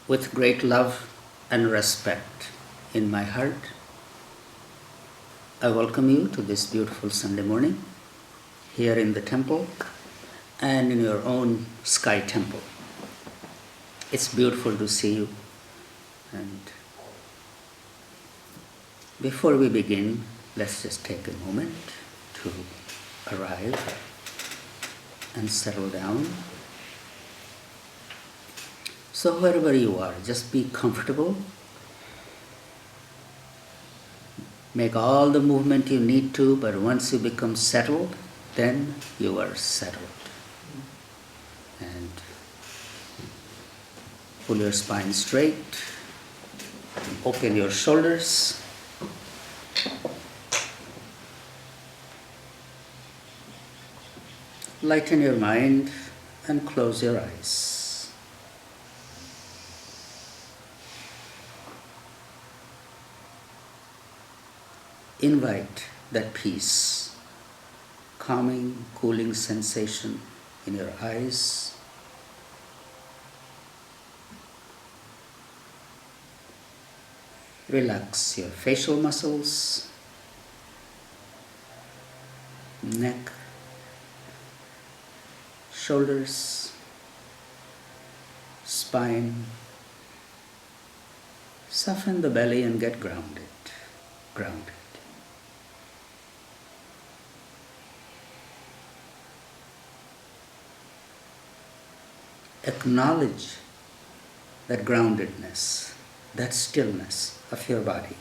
With great love and respect in my heart, I welcome you to this beautiful Sunday morning here in the temple and in your own sky temple. It's beautiful to see you, and before we begin, let's just take a moment to arrive and settle down. So wherever you are, just be comfortable. Make all the movement you need to, but once you become settled, then you are settled. And pull your spine straight, open your shoulders. Lighten your mind and close your eyes. Invite that peace, calming, cooling sensation in your eyes. Relax your facial muscles, neck, shoulders, spine. Soften the belly and get grounded. Grounded. Acknowledge that groundedness, that stillness of your body.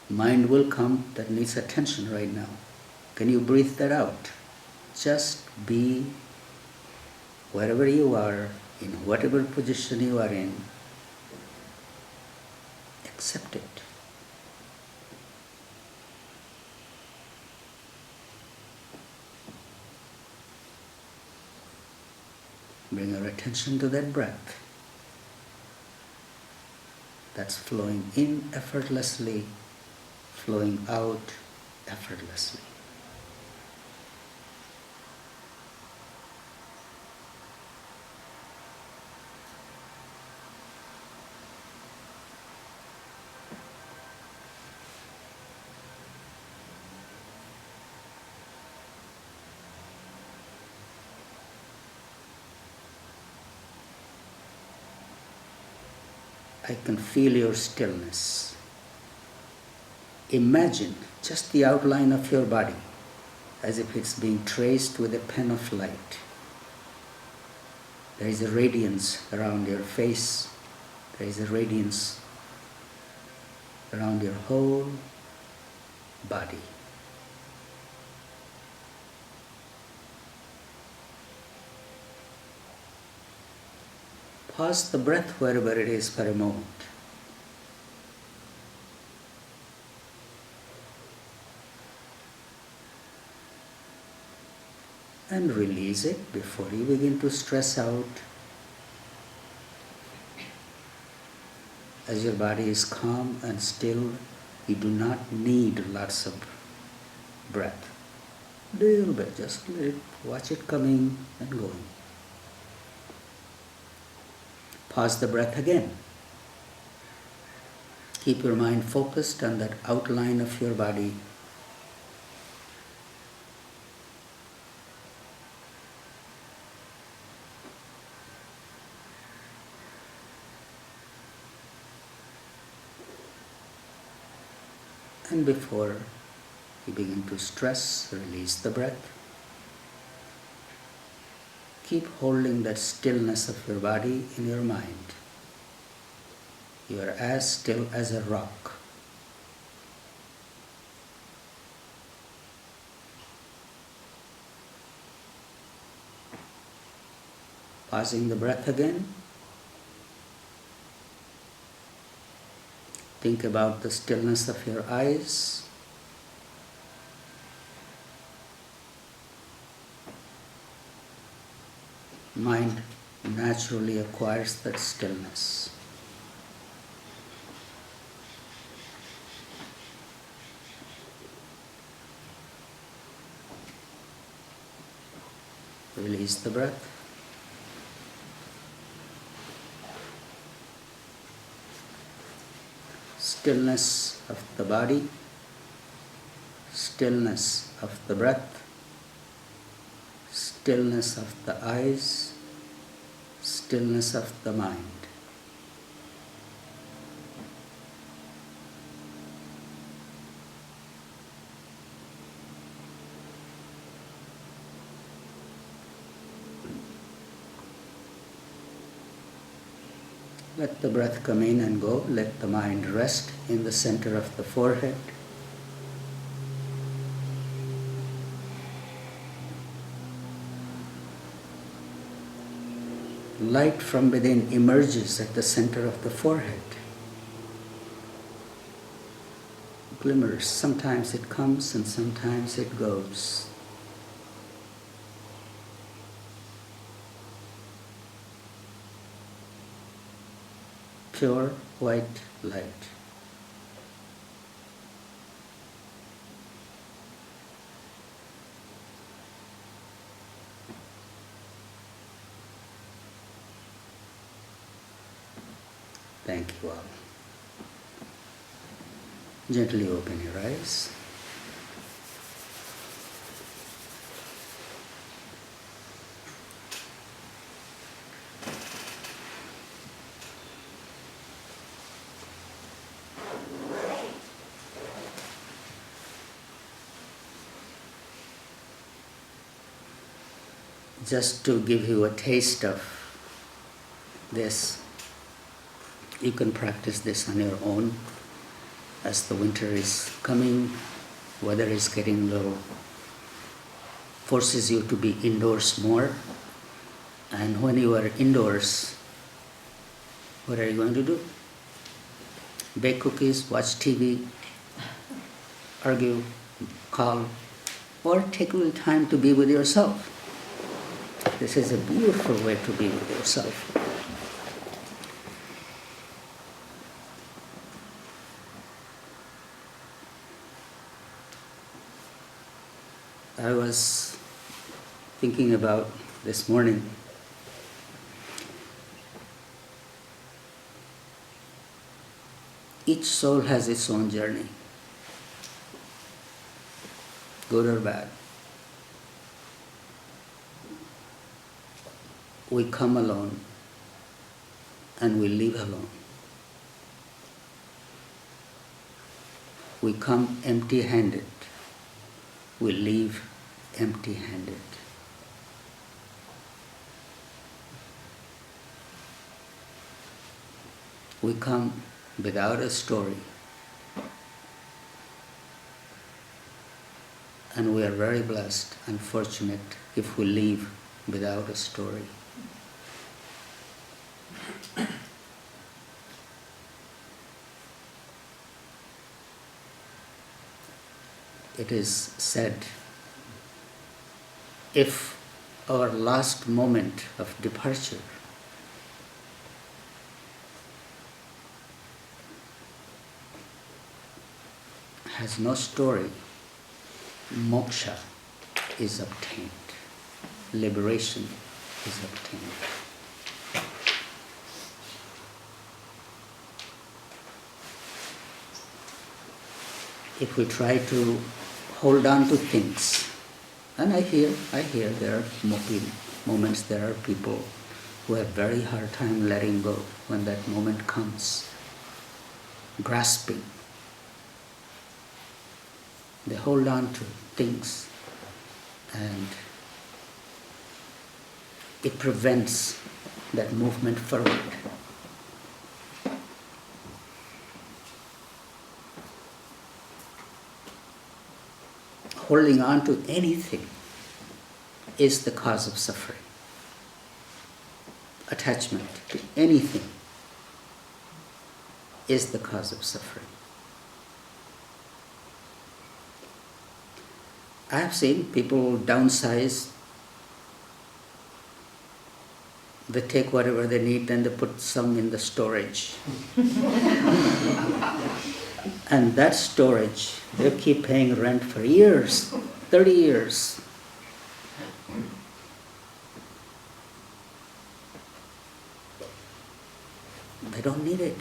Mind will come that needs attention right now. Can you breathe that out? Just be wherever you are, in whatever position you are in. Accept it. Bring your attention to that breath that's flowing in effortlessly, flowing out effortlessly. I can feel your stillness. Imagine just the outline of your body as if it's being traced with a pen of light. There is a radiance around your face. There is a radiance around your whole body. Pause the breath wherever it is for a moment. And release it before you begin to stress out. As your body is calm and still, you do not need lots of breath. A little bit, just let it, watch it coming and going. Pause the breath again. Keep your mind focused on that outline of your body. And before you begin to stress, release the breath. Keep holding that stillness of your body in your mind. You are as still as a rock. Pausing the breath again. Think about the stillness of your eyes. Mind naturally acquires that stillness. Release the breath. stillness of the body, stillness of the breath, stillness of the eyes, stillness of the mind. Let the breath come in and go. Let the mind rest in the center of the forehead. Light from within emerges at the center of the forehead. Glimmers. Sometimes it comes and sometimes it goes. Pure white light. Thank you all. Gently open your eyes. Just to give you a taste of this, you can practice this on your own as the winter is coming, weather is getting low, forces you to be indoors more. And when you are indoors, what are you going to do? Bake cookies, watch TV, argue, call, or take a little time to be with yourself. This is a beautiful way to be with yourself. I was thinking about this morning. Each soul has its own journey, good or bad. We come alone and we leave alone. We come empty-handed. We leave empty-handed. We come without a story. And we are very blessed and fortunate if we leave without a story. It is said, if our last moment of departure has no story, moksha is obtained, liberation is obtained. If we try to hold on to things, and I hear there are moments, there are people who have very hard time letting go when that moment comes, grasping. They hold on to things and it prevents that movement forward. Holding on to anything is the cause of suffering. Attachment to anything is the cause of suffering. I have seen people downsize. They take whatever they need and they put some in the storage. And that storage, they keep paying rent for years, 30 years. They don't need it.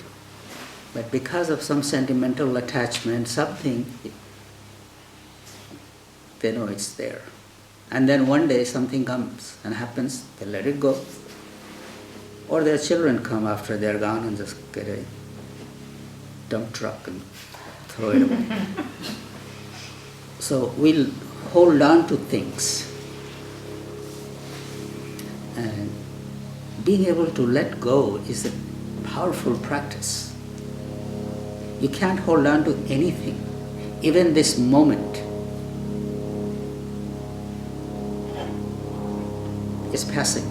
But because of some sentimental attachment, something, they know it's there. And then one day something comes and happens, they let it go. Or their children come after they're gone and just get a dump truck and throw it away. So we'll hold on to things. And being able to let go is a powerful practice. You can't hold on to anything, even this moment. Is passing.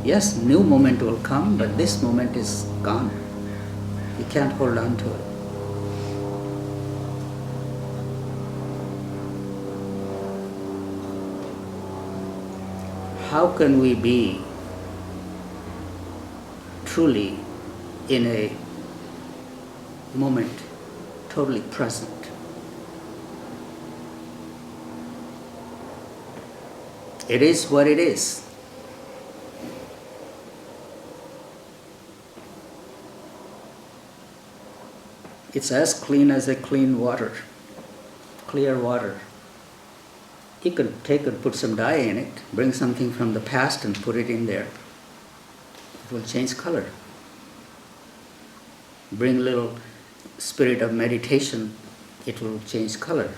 Yes, new moment will come, but this moment is gone. You can't hold on to it. How can we be truly in a moment, totally present? It is what it is. It's as clean as a clean water, clear water. You could take and put some dye in it, bring something from the past and put it in there. It will change color. Bring a little spirit of meditation, it will change color.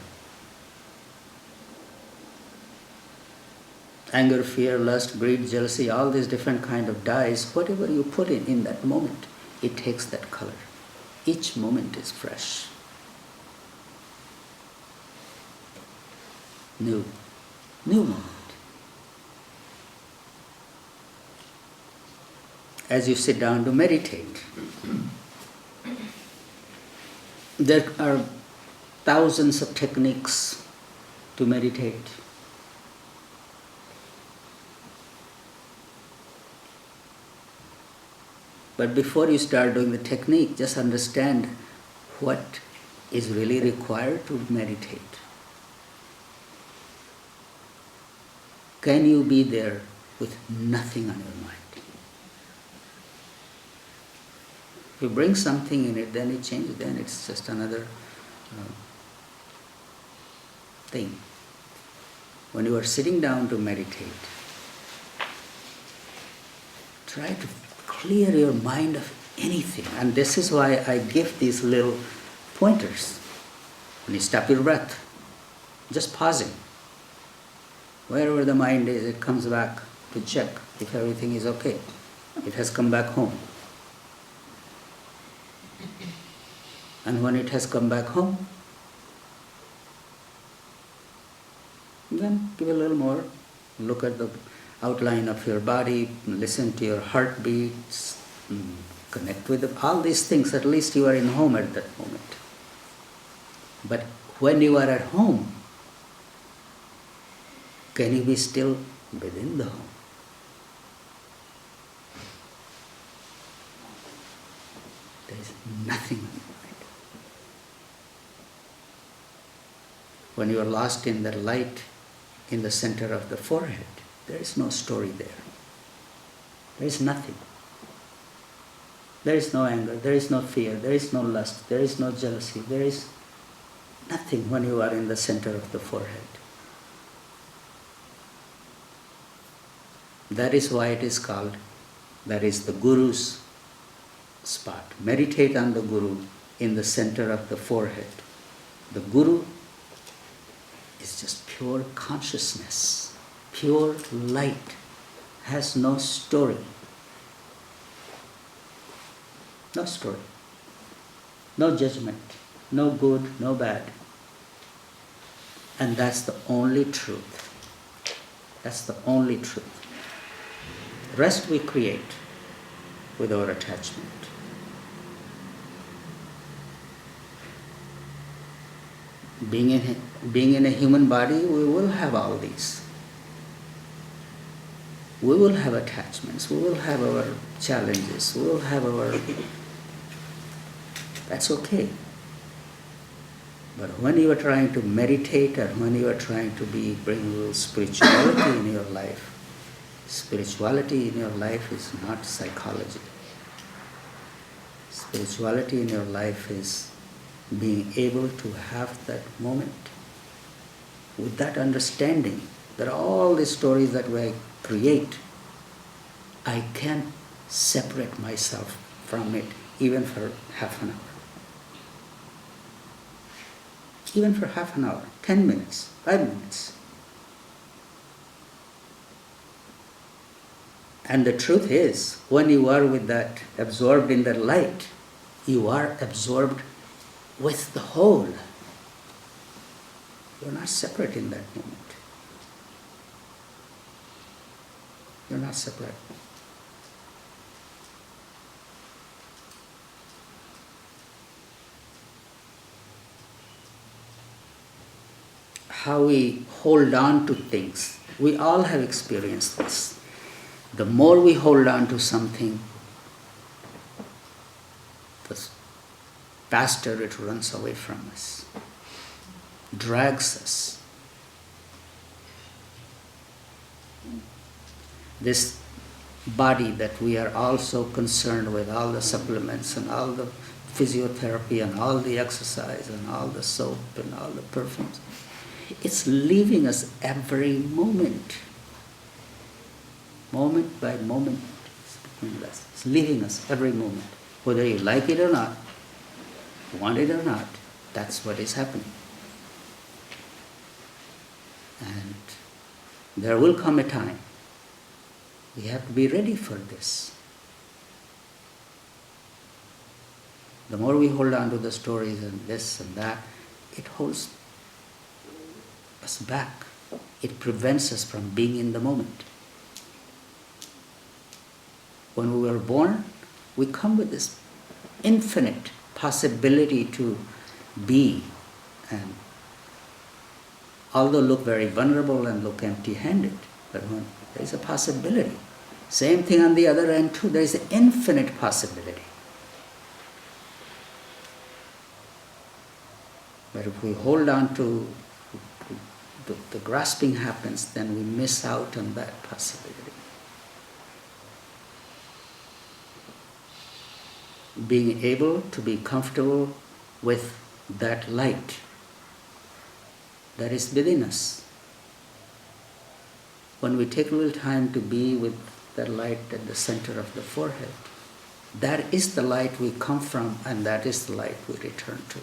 Anger, fear, lust, greed, jealousy, all these different kind of dyes, whatever you put in that moment, it takes that color. Each moment is fresh. New moment. As you sit down to meditate, there are thousands of techniques to meditate. But before you start doing the technique, just understand what is really required to meditate. Can you be there with nothing on your mind? If you bring something in it, then it changes, then it's just another thing. When you are sitting down to meditate, try to clear your mind of anything. And this is why I give these little pointers. When you stop your breath, just pausing. Wherever the mind is, it comes back to check if everything is okay. It has come back home. And when it has come back home, then give a little more. Look at the outline of your body, listen to your heartbeats, connect with all these things. At least you are in home at that moment. But when you are at home, can you be still within the home? There is nothing on your mind. When you are lost in the light in the center of the forehead, there is no story there. There is nothing. There is no anger, there is no fear, there is no lust, there is no jealousy, there is nothing when you are in the center of the forehead. That is why it is called, that is the Guru's spot. Meditate on the Guru in the center of the forehead. The Guru is just pure consciousness, pure light, has no story. No story, no judgment, no good, no bad. And that's the only truth. That's the only truth. The rest we create with our attachment. Being in a human body, we will have all these. We will have attachments, we will have our challenges, we will have our... That's okay. But when you are trying to meditate or when you are trying to bring a little spirituality in your life, spirituality in your life is not psychology. Spirituality in your life is being able to have that moment with that understanding that all the stories that we create, I can't separate myself from it even for half an hour. Even for half an hour, 10 minutes, 5 minutes. And the truth is, when you are with that, absorbed in that light, you are absorbed with the whole. You're not separate in that moment. You're not separate. How we hold on to things. We all have experienced this. The more we hold on to something, the faster it runs away from us, drags us. This body that we are all so concerned with, all the supplements and all the physiotherapy and all the exercise and all the soap and all the perfumes, it's leaving us every moment. Moment by moment, it's leaving us every moment. Whether you like it or not, want it or not, that's what is happening. And there will come a time we have to be ready for this. The more we hold on to the stories and this and that, it holds us back. It prevents us from being in the moment. When we were born, we come with this infinite possibility to be, and although look very vulnerable and look empty-handed, but when there is a possibility. Same thing on the other end too, there is an infinite possibility. But if we hold on to the grasping happens, then we miss out on that possibility. Being able to be comfortable with that light that is within us. When we take a little time to be with that light at the center of the forehead, that is the light we come from, and that is the light we return to.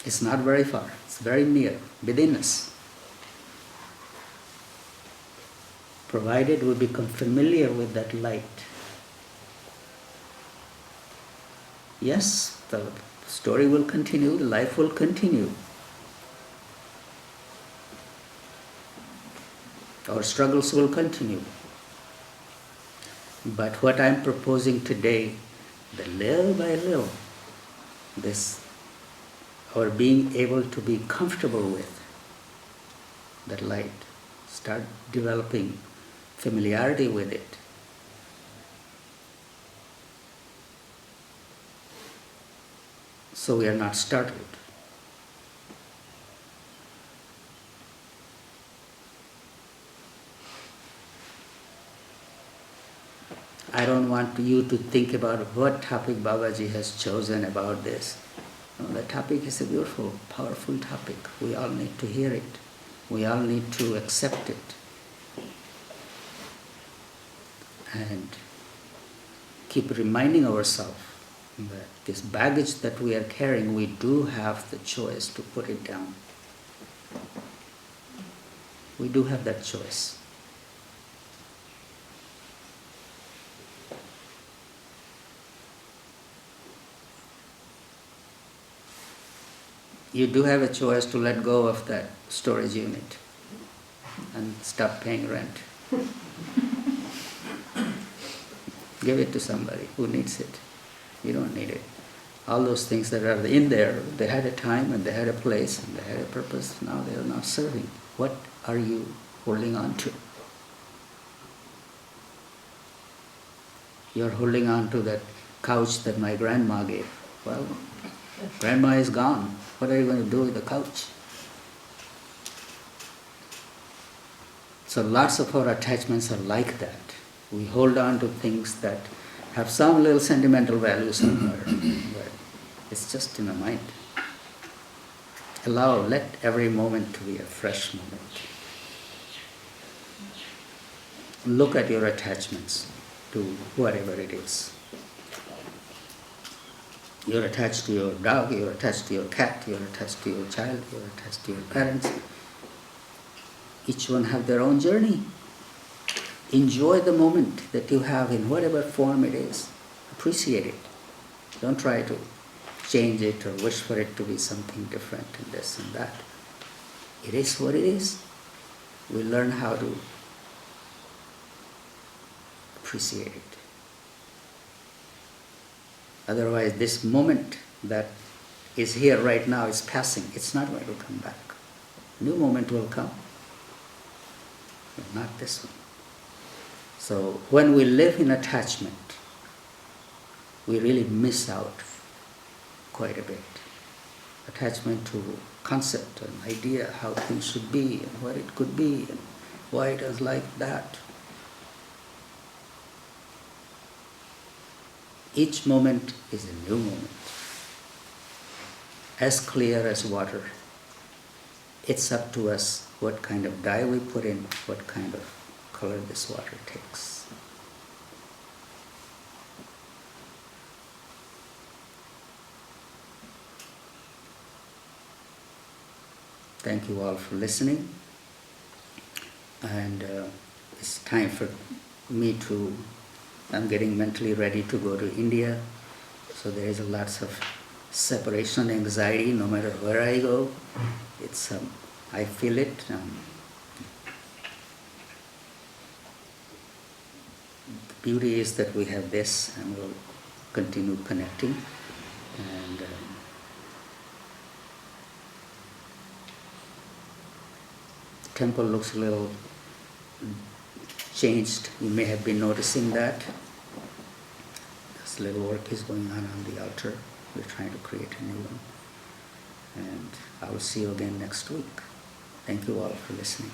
It's not very far, it's very near, within us. Provided we become familiar with that light. Yes, the story will continue, the life will continue. Our struggles will continue. But what I'm proposing today, that little by little, this, our being able to be comfortable with that light, start developing familiarity with it. So we are not startled. I don't want you to think about what topic Babaji has chosen about this. No, the topic is a beautiful, powerful topic. We all need to hear it. We all need to accept it. And keep reminding ourselves that this baggage that we are carrying, we do have the choice to put it down. We do have that choice. You do have a choice to let go of that storage unit and stop paying rent. Give it to somebody who needs it. You don't need it. All those things that are in there, they had a time and they had a place and they had a purpose. Now they are not serving. What are you holding on to? You're holding on to that couch that my grandma gave. Well, grandma is gone. What are you going to do with the couch? So lots of our attachments are like that. We hold on to things that have some little sentimental value somewhere, but it's just in the mind. Let every moment to be a fresh moment. Look at your attachments to whatever it is. You're attached to your dog, you're attached to your cat, you're attached to your child, you're attached to your parents. Each one have their own journey. Enjoy the moment that you have in whatever form it is. Appreciate it. Don't try to change it or wish for it to be something different and this and that. It is what it is. We learn how to appreciate it. Otherwise, this moment that is here right now is passing. It's not going to come back. New moment will come, but not this one. So when we live in attachment, we really miss out quite a bit. Attachment to concept and idea, how things should be and what it could be and why it is like that. Each moment is a new moment, as clear as water. It's up to us what kind of dye we put in, what kind of color this water takes. Thank you all for listening. And it's time for me to, I'm getting mentally ready to go to India. So there is lots of separation anxiety no matter where I go. It's I feel it. The beauty is that we have this and we'll continue connecting. And the temple looks a little changed. You may have been noticing that. This little work is going on the altar. We're trying to create a new one. And I will see you again next week. Thank you all for listening.